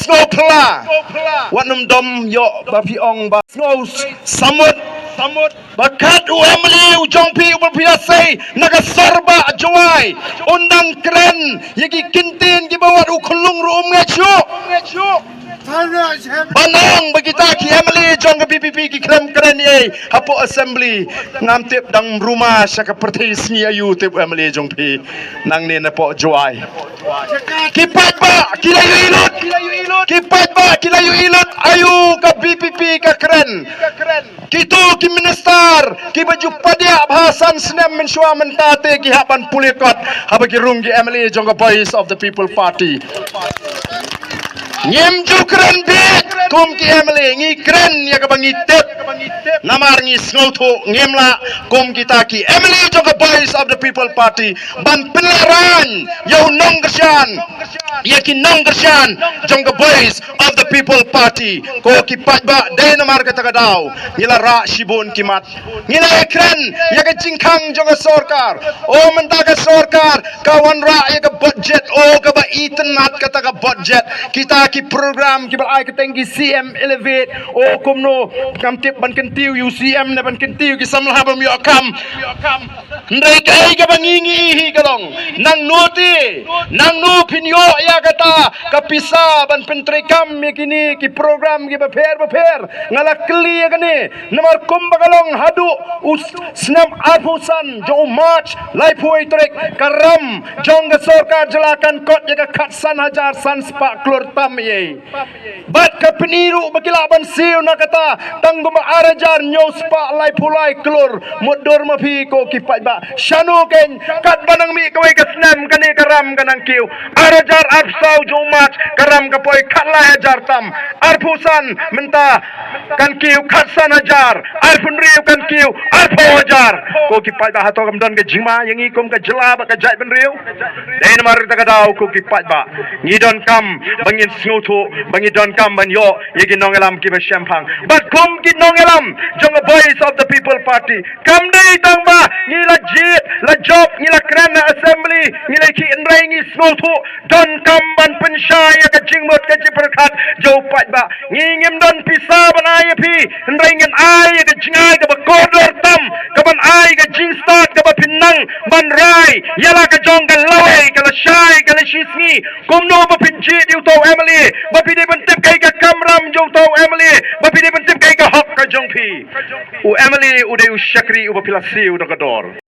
pla wat num dom yo ba pi ong ba snow samut bakat Emily ujong pi upapiasay nagasarba juai undang keren yagi kintin gibawat ukulung room ngechu Banang bagi ki Emily jong ke PPP ki keren ye hapo assembly ngam tip dang rumah sya seperti sni ayu tip Emily jong pi nang ne na po juai kipat ba kilayu ilut kipat ba kilayu ilut ayu ka PPP ka keren kitu ki minister ki baju padia bahasan senem mensua mentate ki haban pulikot habagi rungi Emily jong voice of the people party Nyem jukren bit kum ki Emily ngi kren ya ka bangi tep namar ngi snauto ngemla kum kita ki Emily jong voice of the people party ban penlaran yo nong gersan ya ki nong gersan jong voice of the people party ko ki patba de namar ka takadaw ngila ra shibun kimat ngila kren ya ka jingkang jong sarkar o mentaga sarkar kawan ra ya ka budget o ka ba itanat ka ta budget kita ki program ki ba ay katengi CM elevate o kumno kam tip ban kentiu UCM na ban kentiu ki samlah bam yo kam ndai kai ka bangingi hi kalong nang noti nang nu pinyo ya kata kapisa ban pentre kam kini ki program ki ba pher ngala kli ya kani namar kum bagalong hadu snam arpusan jo march laipoi trek karam jong sarkar jelakan kot ya ka khatsan hajar san spa klur tam ye bat ka peniru bakilaban siu na kata tanggum arajar nyos pa lai pulai klur mudur mapi ko kipat ba shanu ken kat banang mi kawai kasnam kani karam kanang kiu arajar arpsau jumat karam kapoi khatla hajar tam arpusan menta kan kiu khatsan hajar arpun riu kan kiu arpo hajar ko kipat ba hato kam don ke jingma yang ikum ka jela ba ka jai ben riu den mar ta kadau ko kipat ba ngidon kam bangin snutu bangi don kam ban yo yegi nongelam ki be champang but kum ki nongelam jong voice of the people party kam dei tang ba ngi la jit la job ngi la kran assembly ngi la ki enrai ngi snutu don kam ban pensyai ka jingmot ka jiperkat jo pat ba ngi ngim don pisa ban ai pi enrai ngin ai ka jingai ka ba kodor tam ka ban ai ka jing start ka ba pinang ban rai yala ka jong ka lawai ka la shai ka la shisngi kum no ba pinji diu to Emily ba pi de bentip kai ka kamram jong to Emily ba pi de bentip kai ka hok ka jong pi u Emily u de u shakri u ba pilasi u da kador